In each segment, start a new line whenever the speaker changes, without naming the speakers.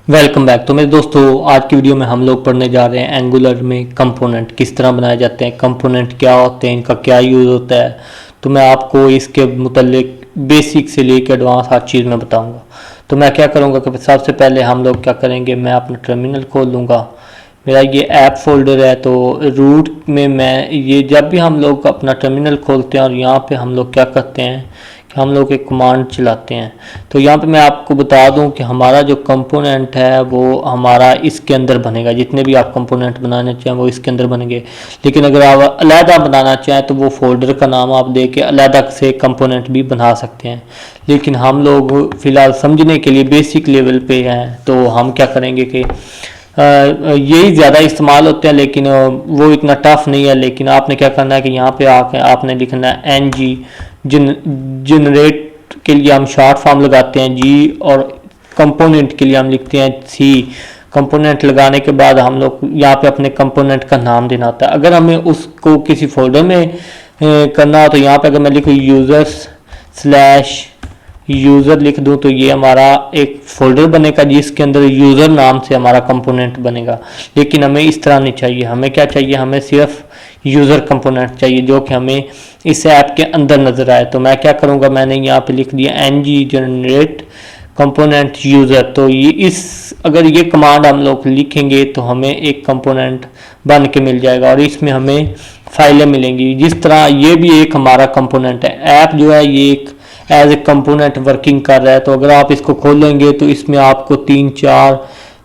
Welcome back. तो मेरे दोस्तों, आज की वीडियो में हम लोग पढ़ने जा रहे हैं एंगुलर में कंपोनेंट किस तरह बनाए जाते हैं, कंपोनेंट क्या होते हैं, इनका क्या यूज़ होता है। तो मैं आपको इसके मुतल्लिक बेसिक से लेकर एडवांस हर चीज़ में बताऊंगा। तो मैं क्या करूंगा कि सबसे पहले हम लोग क्या करेंगे, मैं अपना टर्मिनल खोल लूँगा। मेरा ये ऐप फोल्डर है, तो रूट में मैं ये जब भी हम लोग अपना टर्मिनल खोलते हैं और यहाँ पे हम लोग क्या करते हैं कि हम लोग एक कमांड चलाते हैं। तो यहाँ पे मैं आपको बता दूं कि हमारा जो कंपोनेंट है वो हमारा इसके अंदर बनेगा। जितने भी आप कंपोनेंट बनाना चाहें वो इसके अंदर बनेंगे, लेकिन अगर आप अलहदा बनाना चाहें तो वो फोल्डर का नाम आप दे के अलहदा से कंपोनेंट भी बना सकते हैं। लेकिन हम लोग फ़िलहाल समझने के लिए बेसिक लेवल पे हैं, तो हम क्या करेंगे कि यही ज़्यादा इस्तेमाल होते हैं, लेकिन वो इतना टफ नहीं है। लेकिन आपने क्या करना है कि यहाँ पे आके आपने लिखना है NG जनरेट के लिए हम शॉर्ट फॉर्म लगाते हैं G, और कंपोनेंट के लिए हम लिखते हैं C। कंपोनेंट लगाने के बाद हम लोग यहाँ पे अपने कंपोनेंट का नाम देना होता है। अगर हमें उसको किसी फोल्डर में करना हो तो यहाँ पे अगर मैं लिखूँ यूज़र लिख दूं तो ये हमारा एक फोल्डर बनेगा जिसके अंदर यूज़र नाम से हमारा कंपोनेंट बनेगा। लेकिन हमें इस तरह नहीं चाहिए, हमें क्या चाहिए, हमें सिर्फ यूज़र कंपोनेंट चाहिए जो कि हमें इस ऐप के अंदर नज़र आए। तो मैं क्या करूँगा, मैंने यहाँ पे लिख दिया NG जनरेट कंपोनेंट यूज़र। तो ये अगर ये कमांड हम लोग लिखेंगे तो हमें एक कंपोनेंट बन के मिल जाएगा और इसमें हमें फाइलें मिलेंगी। जिस तरह ये भी एक हमारा कंपोनेंट है, ऐप जो है ये एक एज ए कंपोनेंट वर्किंग कर रहा है। तो अगर आप इसको खोलेंगे तो इसमें आपको 3-4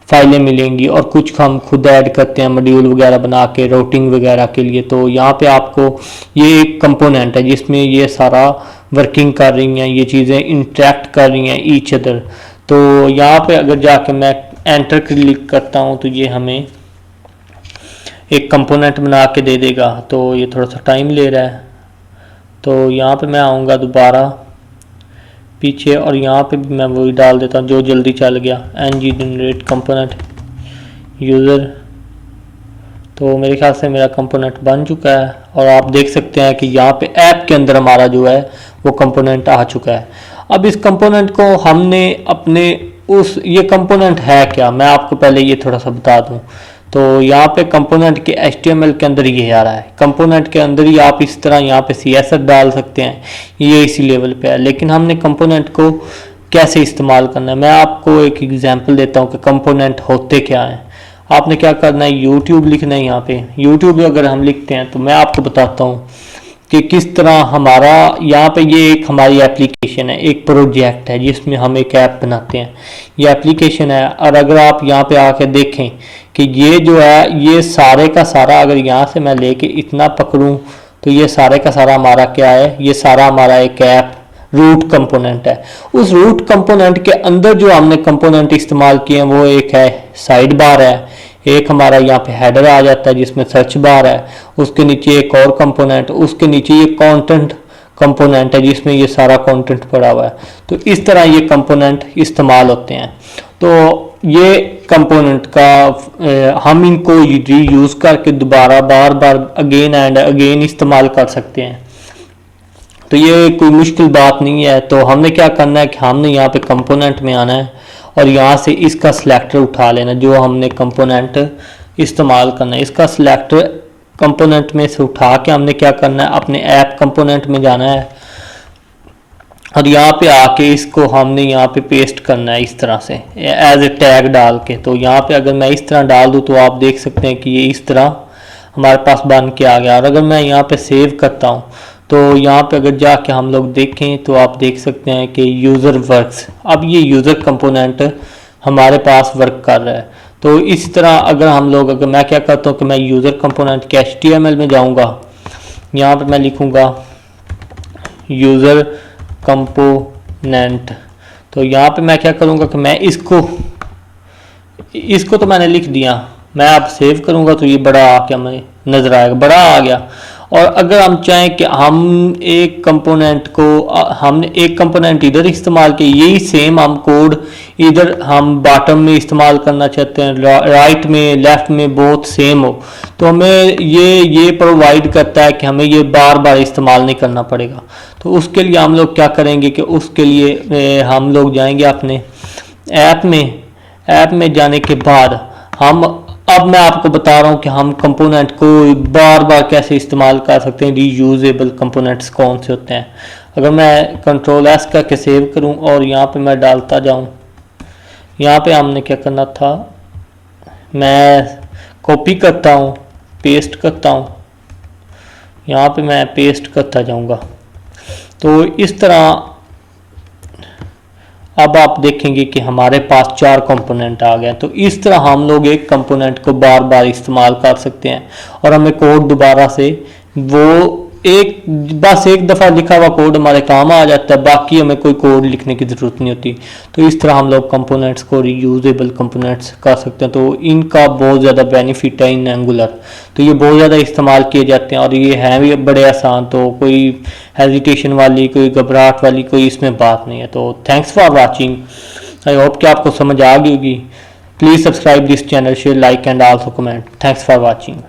फाइलें मिलेंगी और कुछ हम खुद ऐड करते हैं मॉड्यूल वगैरह बना के रूटिंग वगैरह के लिए। तो यहाँ पे आपको ये एक कंपोनेंट है जिसमें ये सारा वर्किंग कर रही हैं, ये चीज़ें इंटरेक्ट कर रही हैं ईच अदर। तो यहाँ पे अगर जाके मैं एंटर क्लिक करता हूँ तो ये हमें एक कंपोनेंट बना के दे देगा। तो ये थोड़ा सा टाइम ले रहा है, तो यहाँ पे मैं आऊँगा दोबारा पीछे और यहाँ पे भी मैं वही डाल देता हूँ जो जल्दी चल गया, NG जनरेट कंपोनेंट यूज़र। तो मेरे ख्याल से मेरा कंपोनेंट बन चुका है और आप देख सकते हैं कि यहाँ पे ऐप के अंदर हमारा जो है वो कंपोनेंट आ चुका है। अब इस कंपोनेंट को हमने अपने ये कंपोनेंट है क्या, मैं आपको पहले ये थोड़ा सा बता दूँ। तो यहाँ पे कंपोनेंट के HTML के अंदर ये आ रहा है, कंपोनेंट के अंदर ही आप इस तरह यहाँ पे CSS डाल सकते हैं, ये इसी लेवल पे है। लेकिन हमने कंपोनेंट को कैसे इस्तेमाल करना है, मैं आपको एक एग्जांपल देता हूँ कि कंपोनेंट होते क्या हैं। आपने क्या करना है, YouTube लिखना है। यहाँ पे YouTube अगर हम लिखते हैं तो मैं आपको बताता हूँ कि किस तरह हमारा यहाँ पे ये एक हमारी एप्लीकेशन है, एक प्रोजेक्ट है जिसमें हम एक ऐप बनाते हैं, ये एप्लीकेशन है। और अगर आप यहाँ पे आके देखें कि ये जो है ये सारे का सारा, अगर यहाँ से मैं लेके इतना पकड़ूं तो ये सारे का सारा हमारा क्या है, ये सारा हमारा एक ऐप रूट कंपोनेंट है। उस रूट कंपोनेंट के अंदर जो हमने कंपोनेंट इस्तेमाल किए हैं वो एक है साइड बार है, एक हमारा यहाँ पे हेडर आ जाता है जिसमें सर्च बार है, उसके नीचे एक और कंपोनेंट, उसके नीचे ये कंटेंट कंपोनेंट है जिसमें ये सारा कंटेंट पड़ा हुआ है। तो इस तरह ये कंपोनेंट इस्तेमाल होते हैं। तो ये कंपोनेंट का हम इनको रीयूज़ करके दोबारा बार बार अगेन एंड अगेन इस्तेमाल कर सकते हैं। तो ये कोई मुश्किल बात नहीं है। तो हमने क्या करना है कि हमने यहाँ पे कंपोनेंट में आना है और यहाँ से इसका सिलेक्टर उठा लेना जो हमने कंपोनेंट इस्तेमाल करना है। इसका सिलेक्टर कंपोनेंट में से उठा के हमने क्या करना है, अपने ऐप कंपोनेंट में जाना है और यहाँ पे आके इसको हमने यहाँ पे पेस्ट करना है इस तरह से एज ए टैग डाल के। तो यहाँ पे अगर मैं इस तरह डाल दूँ तो आप देख सकते हैं कि ये इस तरह हमारे पास बन के आ गया। और अगर मैं यहाँ पे सेव करता हूँ तो यहाँ पे अगर जाके हम लोग देखें तो आप देख सकते हैं कि यूज़र वर्क्स, अब ये यूज़र कंपोनेंट हमारे पास वर्क कर रहा है। तो इस तरह अगर मैं क्या करता हूँ कि मैं यूज़र कंपोनेंट के HTML में जाऊँगा, यहाँ पे मैं लिखूँगा यूज़र कंपोनेंट। तो यहाँ पे मैं क्या करूँगा कि मैं इसको तो मैंने लिख दिया, मैं अब सेव करूँगा तो ये बड़ा आके हमें नज़र आएगा, बड़ा आ गया। और अगर हम चाहें कि हमने एक कंपोनेंट इधर इस्तेमाल किया, यही सेम हम कोड इधर हम बॉटम में इस्तेमाल करना चाहते हैं, राइट में लेफ्ट में बोथ सेम हो, तो हमें ये प्रोवाइड करता है कि हमें ये बार बार इस्तेमाल नहीं करना पड़ेगा। तो उसके लिए हम लोग क्या करेंगे कि उसके लिए हम लोग जाएंगे अपने ऐप में, ऐप में जाने के बाद अब मैं आपको बता रहा हूँ कि हम कंपोनेंट को बार बार कैसे इस्तेमाल कर सकते हैं। रीयूजेबल कंपोनेंट्स कौन से होते हैं। अगर मैं कंट्रोल एस करके सेव करूँ और यहाँ पे मैं डालता जाऊँ, यहाँ पे हमने क्या करना था, मैं कॉपी करता हूँ, पेस्ट करता हूँ, यहाँ पे मैं पेस्ट करता जाऊँगा। तो इस तरह अब आप देखेंगे कि हमारे पास 4 कंपोनेंट आ गए। तो इस तरह हम लोग एक कंपोनेंट को बार बार इस्तेमाल कर सकते हैं और हमें कोड दोबारा से वो बस एक दफ़ा लिखा हुआ कोड हमारे काम आ जाता है, बाकी हमें कोई कोड लिखने की ज़रूरत नहीं होती। तो इस तरह हम लोग कंपोनेंट्स को रीयूजेबल कंपोनेंट्स कर सकते हैं। तो इनका बहुत ज़्यादा बेनिफिट है इन एंगुलर। तो ये बहुत ज़्यादा इस्तेमाल किए जाते हैं और ये हैं भी बड़े आसान। तो कोई हेजिटेशन वाली, कोई घबराहट वाली कोई इसमें बात नहीं है। तो thanks for watching. I hope कि आपको समझ आ गई होगी। Please subscribe this channel, share, like and also comment. Thanks for watching.